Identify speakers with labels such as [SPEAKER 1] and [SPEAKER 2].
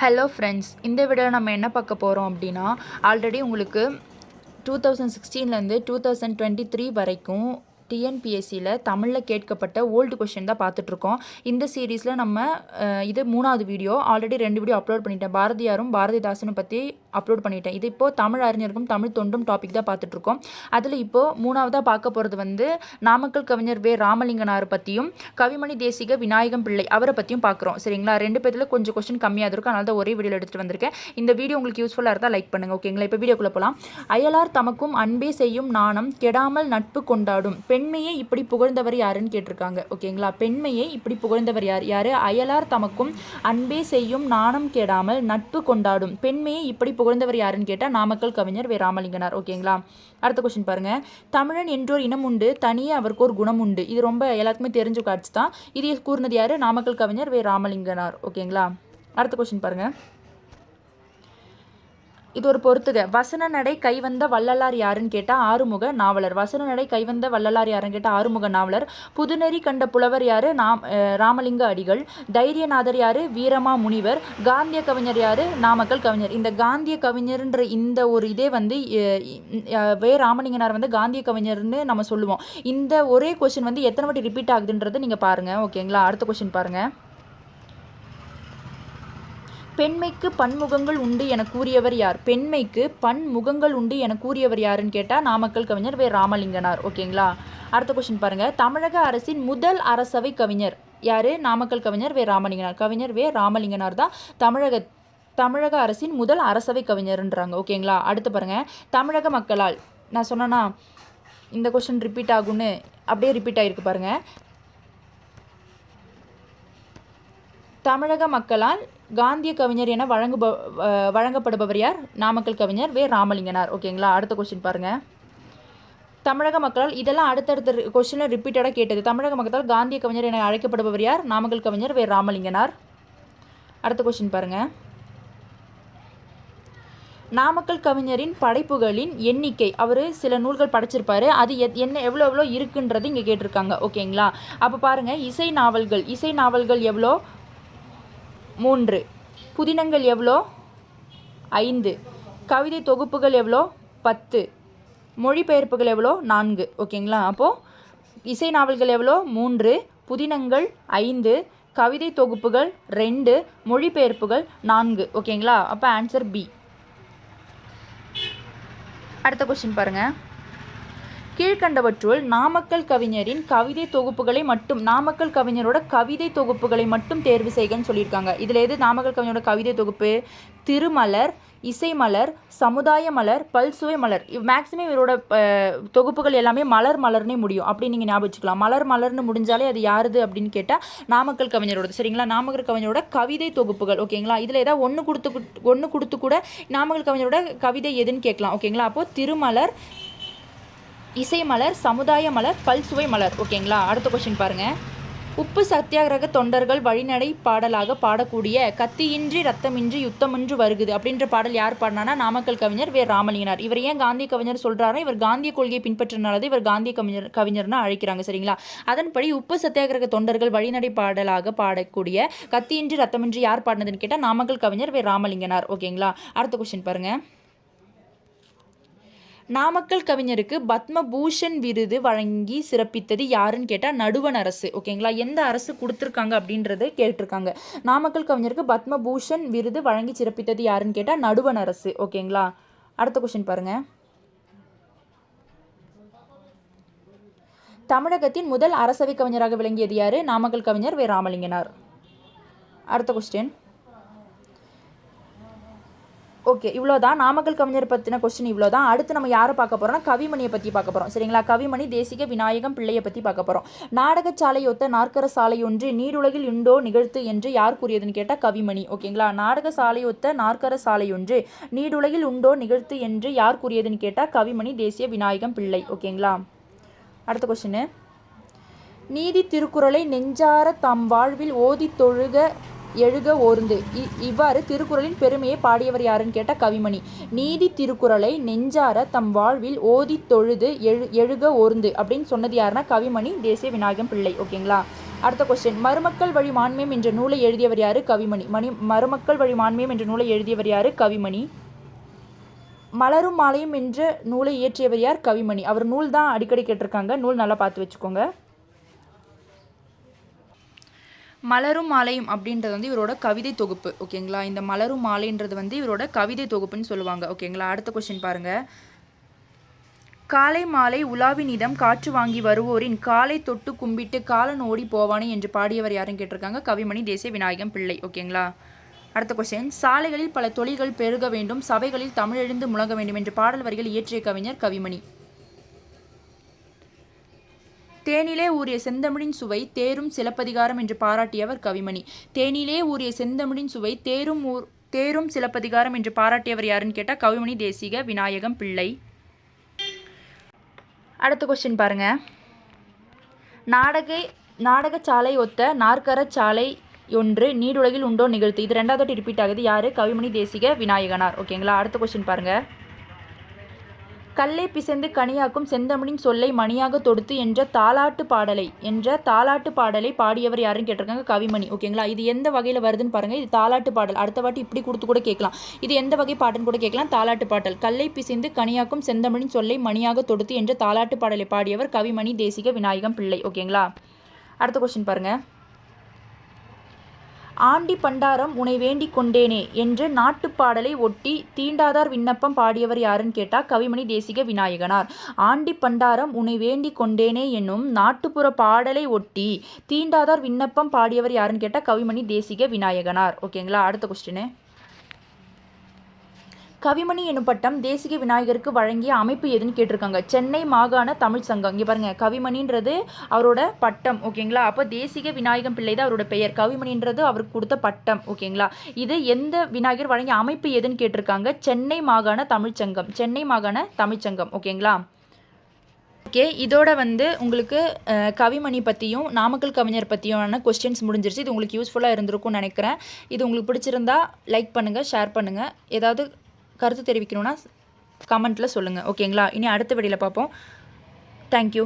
[SPEAKER 1] Hello friends, இந்த வீடியோவில் நம்ம என்ன பார்க்க போகிறோம் அப்படின்னா, ஆல்ரெடி உங்களுக்கு 2016லேருந்து 2023 வரைக்கும் டிஎன்பிஎஸ்சியில் தமிழில் கேட்கப்பட்ட ஓல்டு கொஷின் தான் பார்த்துட்ருக்கோம். இந்த சீரீஸில் நம்ம இது 3வது வீடியோ. ஆல்ரெடி 2 வீடியோ அப்லோட் பண்ணிட்டேன். பாரதியாரும் பாரதிதாசனும் பற்றி அப்லோட் பண்ணிட்டேன். இது இப்போது தமிழ் அறிஞருக்கும் தமிழ் தொண்டும் டாபிக் தான் பார்த்துட்ருக்கோம். அதில் இப்போது 3வதாக பார்க்க போகிறது நாமக்கல் கவிஞர் வே ராமலிங்கனார் பற்றியும் கவிமணி தேசிக விநாயகம் பிள்ளை அவரை பற்றியும் பார்க்குறோம். சரிங்களா? 2 பேரில் கொஞ்சம் கொஸ்டின் கம்மியாக இருக்கும், அதனால தான் ஒரே வீடியோ எடுத்துகிட்டு வந்திருக்கேன். இந்த வீடியோ உங்களுக்கு யூஸ்ஃபுல்லாக இருந்தால் லைக் பண்ணுங்கள். ஓகேங்களா? இப்போ வீடியோக்குள்ளே போகலாம். அயலார் தமக்கும் அன்பே செய்யும் நாணம் கெடாமல் நட்பு கொண்டாடும் பெண்மையை இப்படி புகழ்ந்தவர் யாருன்னு கேட்டிருக்காங்க. ஓகேங்களா? பெண்மையை இப்படி புகழ்ந்தவர் யாரு? அயலார் தமக்கும் அன்பே செய்யும் நாணம் கெடாமல் நட்பு கொண்டாடும் பெண்மையை இப்படி புகழ்ந்தவர் யாருன்னு கேட்டால் நாமக்கல் கவிஞர் வே ராமலிங்கனார். ஓகேங்களா? அடுத்த கொஸ்டின் பாருங்க. தமிழன் என்றோர் இனம் உண்டு, தனியே அவருக்கு ஒரு குணம் உண்டு. இது ரொம்ப எல்லாத்துக்குமே தெரிஞ்ச காட்சி தான். இது கூர்னது யாரு? நாமக்கல் கவிஞர் வே ராமலிங்கனார். ஓகேங்களா? அடுத்த கொஸ்டின் பாருங்க. இது ஒரு பொறுத்துக. வசன நடை கைவந்த வள்ளலார் யாருன்னு கேட்டால் ஆறுமுக நாவலர். வசன நடை கைவந்த வள்ளலார் யாருன்னு கேட்டால் ஆறுமுக நாவலர். புதுநெறி கண்ட புலவர் யாரு? ராமலிங்க அடிகள். தைரியநாதர் யாரு? வீரமா முனிவர். காந்திய கவிஞர் யாரு? நாமக்கல் கவிஞர். இந்த காந்திய கவிஞர்ன்ற இந்த ஒரு இதே வே ராமலிங்கனார் காந்திய கவிஞர்னு நம்ம சொல்லுவோம். இந்த ஒரே கொஸ்டின் எத்தனை வாட்டி ரிப்பீட் ஆகுதுன்றது நீங்கள் பாருங்கள். ஓகேங்களா? அடுத்த கொஸ்டின் பாருங்கள். பெண்மைக்கு பன்முகங்கள் உண்டு என கூறியவர் யார்? பெண்மைக்கு பன்முகங்கள் உண்டு என கூறியவர் யாருன்னு கேட்டால் நாமக்கல் கவிஞர் வே ராமலிங்கனார். ஓகேங்களா? அடுத்த கொஸ்டின் பாருங்கள். தமிழக அரசின் முதல் அரசவை கவிஞர் யார்? நாமக்கல் கவிஞர் வே ராமலிங்கனார். கவிஞர் வே ராமலிங்கனார் தான் தமிழக அரசின் முதல் அரசவை கவிஞர்ன்றாங்க. ஓகேங்களா? அடுத்து பாருங்கள். தமிழக மக்களால், நான் சொன்னேன்னா இந்த கொஸ்டின் ரிப்பீட் ஆகும்னு, அப்படியே ரிப்பீட் ஆகிருக்கு பாருங்கள். தமிழக மக்களால் காந்திய கவிஞர் என வழங்கப்படுபவர் யார்? நாமக்கல் கவிஞர் வே ராமலிங்கனார். ஓகேங்களா? அடுத்த கொஸ்டின் பாருங்கள். தமிழக மக்களால், இதெல்லாம் அடுத்தடுத்த கொஸ்டினில் ரிப்பீட்டடாக கேட்டது. தமிழக மக்களால் காந்திய கவிஞர் என அழைக்கப்படுபவர் யார்? நாமக்கல் கவிஞர் வே ராமலிங்கனார். அடுத்த கொஸ்டின் பாருங்கள். நாமக்கல் கவிஞரின் படைப்புகளின் எண்ணிக்கை, அவர் சில நூல்கள் படைச்சிருப்பாரு, அது எவ்வளோ இருக்குன்றது இங்கே கேட்டிருக்காங்க. ஓகேங்களா? அப்போ பாருங்கள். இசை நாவல்கள் எவ்வளோ? 3. புதினங்கள் எவ்வளோ? 5. கவிதை தொகுப்புகள் எவ்வளோ? 10. மொழிபெயர்ப்புகள் எவ்வளோ? 4. ஓகேங்களா? அப்போது இசை நாவல்கள் எவ்வளோ? 3. புதினங்கள் 5. கவிதை தொகுப்புகள் 2. மொழிபெயர்ப்புகள் 4. ஓகேங்களா? அப்போ ஆன்சர் பி. அடுத்த கொஸ்டின் பாருங்கள். கீழ்கண்டவற்றுள் நாமக்கல் கவிஞரின் கவிதை தொகுப்புகளை மட்டும், நாமக்கல் கவிஞரோட கவிதை தொகுப்புகளை மட்டும் தேர்வு செய்கன்னு சொல்லியிருக்காங்க. இதில் எது நாமக்கல் கவிஞரோட கவிதை தொகுப்பு? திருமலர், இசைமலர், சமுதாய மலர், பல்சுவை மலர். மேக்ஸிமம் இவரோட தொகுப்புகள் எல்லாமே மலர்னே முடியும். அப்படி நீங்கள் ஞாபகம் வச்சுக்கலாம். மலர்னு முடிஞ்சாலே அது யாருது அப்படின்னு கேட்டால் நாமக்கல் கவிஞரோட. சரிங்களா? நாமக்கல் கவிஞரோட கவிதை தொகுப்புகள். ஓகேங்களா? இதில் ஏதாவது ஒன்று கொடுத்து கூட நாமக்கல் கவிஞரோட கவிதை எதுன்னு கேட்கலாம். ஓகேங்களா? அப்போது திருமலர், இசைமலர், சமுதாய மலர், பல்சுவை மலர். ஓகேங்களா? அடுத்த கொஸ்டின் பாருங்கள். உப்பு சத்தியாகிரக தொண்டர்கள் வழிநடை பாடலாக பாடக்கூடிய கத்தியின்றி ரத்தமின்றி யுத்தமின்றி வருகுது அப்படின்ற பாடல் யார் பாடினானா? நாமக்கல் கவிஞர் வே ராமலிங்கனார். இவர் ஏன் காந்திய கவிஞர் சொல்கிறாரு? இவர் காந்திய கொள்கையை பின்பற்றினால இவர் காந்திய கவிஞர்னு அழைக்கிறாங்க. சரிங்களா? அதன்படி உப்பு சத்தியாகிரக தொண்டர்கள் வழிநடை பாடலாக பாடக்கூடிய கத்தியின்றி ரத்தமின்றி யார் பாடினதுன்னு கேட்டால் நாமக்கல் கவிஞர் வே ராமலிங்கனார். ஓகேங்களா? அடுத்த கொஸ்டின் பாருங்கள். நாமக்கல் கவிஞருக்கு பத்மபூஷன் விருது வழங்கி சிறப்பித்தது யாருன்னு கேட்டால் நடுவண் அரசு. ஓகேங்களா? எந்த அரசு கொடுத்துருக்காங்க அப்படின்றத கேட்டிருக்காங்க. நாமக்கல் கவிஞருக்கு பத்மபூஷன் விருது வழங்கி சிறப்பித்தது யாருன்னு கேட்டால் நடுவண் அரசு. ஓகேங்களா? அடுத்த கொஸ்டின் பாருங்கள். தமிழகத்தின் முதல் அரசவை கவிஞராக விளங்கியது யார்? நாமக்கல் கவிஞர் வே ராமலிங்கனார். அடுத்த கொஸ்டின். ஓகே, இவ்வளோதான் நாமக்கல் கவிஞர் பற்றின கொஸ்டின். இவ்வளோதான். அடுத்து நம்ம யாரை பார்க்க போகிறோம்னா கவிமணியை பற்றி பார்க்க போகிறோம். சரிங்களா? கவிமணி தேசிக விநாயகம் பிள்ளையை பற்றி பார்க்க போகிறோம். நாடகசாலையொத்த நாற்கர சாலையொன்று நீடுலகில் உண்டோ நிகழ்த்து என்று யார் கூறியதுன்னு கேட்டால் கவிமணி. ஓகேங்களா? நாடக சாலையொத்த நாற்கர சாலையொன்று நீடுலகில் உண்டோ நிகழ்த்து என்று யார் கூறியதுன்னு கேட்டால் கவிமணி தேசிய விநாயகம் பிள்ளை. ஓகேங்களா? அடுத்த கொஸ்டின். நீதி திருக்குறளை நெஞ்சார தம் வாழ்வில் ஓதி தொழுக எழுக ஓர்ந்து, இவ்வாறு திருக்குறளின் பெருமையை பாடியவர் யாருன்னு கேட்டால் கவிமணி. நீதி திருக்குறளை நெஞ்சார தம் வாழ்வில் ஓதி தொழுது எழுக ஓர்ந்து அப்படின்னு சொன்னது யாருன்னா கவிமணி தேசிய விநாயகம் பிள்ளை. ஓகேங்களா? அடுத்த கொஸ்டின், மருமக்கள் வழி மான்மியம் என்ற நூலை எழுதியவர் யாரு? கவிமணி. மருமக்கள் வழி மான்மியம் என்ற நூலை எழுதியவர் யாரு? கவிமணி. மலரும் மாலையும் என்ற நூலை இயற்றியவர் யார்? கவிமணி. அவர் நூல் தான் அடிக்கடி கேட்டிருக்காங்க, நூல் நல்லா பார்த்து வச்சுக்கோங்க. மலரும் மாலையும் அப்படின்றது வந்து இவரோட கவிதை தொகுப்பு. ஓகேங்களா, இந்த மலரும் மாலைன்றது வந்து இவரோட கவிதை தொகுப்புன்னு சொல்லுவாங்க. ஓகேங்களா, அடுத்த கொஸ்டின் பாருங்க. காலை மாலை உலாவினிதம் காற்று வாங்கி வருவோரின் காலை தொட்டு கும்பிட்டு காலன் ஓடி போவானே என்று பாடியவர் யாருன்னு கேட்டிருக்காங்க? கவிமணி தேசிய விநாயகம் பிள்ளை. ஓகேங்களா, அடுத்த கொஸ்டின், சாலைகளில் பல தொழில்கள் பெருக வேண்டும், சபைகளில் தமிழெழுந்து முழங்க வேண்டும் என்று பாடல் வரிகள் இயற்றிய கவிஞர்? கவிமணி. தேனிலே ஊறிய செந்தமிழின் சுவை தேரும் சிலப்பதிகாரம் என்று பாராட்டியவர்? கவிமணி. தேனிலே ஊறிய செந்தமிழின் சுவை தேரும் சிலப்பதிகாரம் என்று பாராட்டியவர் யாருன்னு கேட்டால் கவிமணி தேசிக விநாயகம் பிள்ளை. அடுத்த கொஸ்டின் பாருங்க. நாடகச்சாலை ஒத்த நாற்கரச்சாலை ஒன்று நீடுலகில் உண்டோ நிகழ்த்து. இது 2வது வாட்டி ரிப்பீட் ஆகுது. யாரு? கவிமணி தேசிக விநாயகனார். ஓகேங்களா, அடுத்த கொஸ்டின் பாருங்க. கல்லை பிசைந்து கனியாக்கும் செந்தமிழின் சொல்லை மணியாக தொடுத்து என்ற தாலாட்டு பாடலை பாடியவர் யாருன்னு கேட்டிருக்காங்க? கவிமணி. ஓகேங்களா, இது எந்த வகையில் வருதுன்னு பாருங்கள். இது தாலாட்டு பாடல். அடுத்த வாட்டி இப்படி கொடுத்து கூட கேட்கலாம். இது எந்த வகை பாட்டுன்னு கூட கேட்கலாம். தாலாட்டு பாடல். கல்லை பிசைந்து கனியாக்கும் செந்தமிழின் சொல்லை மணியாக தொடுத்து என்ற தாலாட்டு பாடலை பாடியவர்? கவிமணி தேசிக விநாயகம் பிள்ளை. ஓகேங்களா, அடுத்த கொஸ்டின் பாருங்கள். ஆண்டி பண்டாரம் உனை வேண்டிக் கொண்டேனே என்று நாட்டுப்பாடலை ஒட்டி தீண்டாதார் விண்ணப்பம் பாடியவர் யாருன்னு கேட்டால் கவிமணி தேசிக விநாயகனார். ஆண்டி பண்டாரம் உனை வேண்டிக் கொண்டேனே என்னும் நாட்டுப்புற பாடலை ஒட்டி தீண்டாதார் விண்ணப்பம் பாடியவர் யாருன்னு கேட்டால் கவிமணி தேசிக விநாயகனார். ஓகேங்களா, அடுத்த கொஸ்டின். கவிமணி எனும் பட்டம் தேசிக விநாயகருக்கு வழங்கிய அமைப்பு எதுன்னு கேட்டிருக்காங்க? சென்னை மாகாண தமிழ் சங்கம். இங்கே பாருங்கள், கவிமணின்றது அவரோட பட்டம். ஓகேங்களா, அப்போ தேசிக விநாயகம் பிள்ளை தான் அவரோட பெயர். கவிமணின்றது அவருக்கு கொடுத்த பட்டம். ஓகேங்களா, இது எந்த விநாயகர் வழங்கிய அமைப்பு எதுன்னு கேட்டிருக்காங்க? சென்னை மாகாண தமிழ்ச்சங்கம். சென்னை மாகாண தமிழ்ச்சங்கம். ஓகேங்களா, ஓகே. இதோட வந்து உங்களுக்கு கவிமணி பற்றியும் நாமக்கல் கவிஞர் பற்றியான கொஸ்டின்ஸ் முடிஞ்சிருச்சு. இது உங்களுக்கு யூஸ்ஃபுல்லாக இருந்திருக்கும்னு நினைக்கிறேன். இது உங்களுக்கு பிடிச்சிருந்தா லைக் பண்ணுங்கள், ஷேர் பண்ணுங்கள். ஏதாவது கருத்து தெரிவிக்கணும்னா கமெண்ட்டில் சொல்லுங்கள். ஓகேங்களா, இனி அடுத்த வீடியோவில் பார்ப்போம். தேங்க்யூ.